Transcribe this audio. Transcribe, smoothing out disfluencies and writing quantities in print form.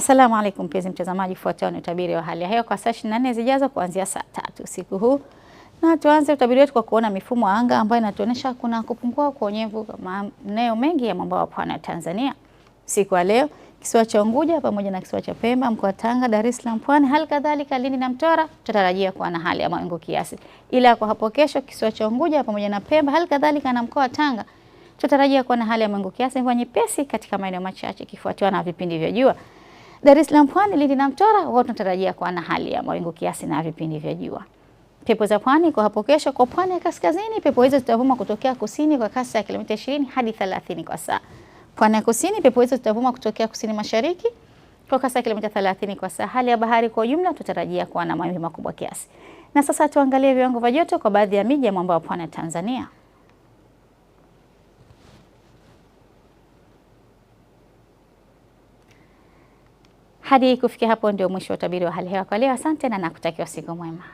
Asalamu alaykum mpenzi mtazamaji, fuatao ni utabiri wa hali ya hewa kwa saa 24 zijazo kuanzia saa 3 usiku huu. Na tuanze utabiri wetu kwa kuona mifumo ya anga ambayo inatuonyesha kuna kupungua kwa unyevu maeneo mengi ya mwambao wa pwani ya Tanzania. Siku ya leo, kisiwa cha Unguja pamoja na kisiwa cha Pemba, mkoa wa Tanga, Dar es Salaam, Pwani, hali kadhalika Lindi na Mtwara tutarajia kuwa na hali ya mawingu kiasi. Ila kwa hapo kesho, kisiwa cha Unguja pamoja na Pemba, hali kadhalika na mkoa wa Tanga tutarajia kuwa na hali ya mawingu kiasi, mvua nyepesi katika maeneo machache kifuatiwa na vipindi vya jua. Dar es Salaam, Pwani, Lindi na Mtwara wote tunatarajia kuwa na hali ya mawingu kiasi na vipindi vya jua. Pepo za pwani kwa hapo kesho, kwa pwani ya kaskazini pepo hizo zitavuma kutokea kusini kwa kasi ya kilomita 20 hadi 30 kwa saa. Pwani ya kusini pepo hizo zitavuma kutokea kusini mashariki kwa kasi ya kilomita 30 kwa saa. Hali ya bahari kwa ujumla tutarajia kuwa na mawimbi makubwa kiasi. Na sasa tuangalie viwango vya joto kwa baadhi ya miji ya mwambao wa pwani ya Tanzania. Hadi kufikia hapo ndio mwisho wa utabiri wa hali ya hewa kwa leo. Asante na nakutakia siku mwema.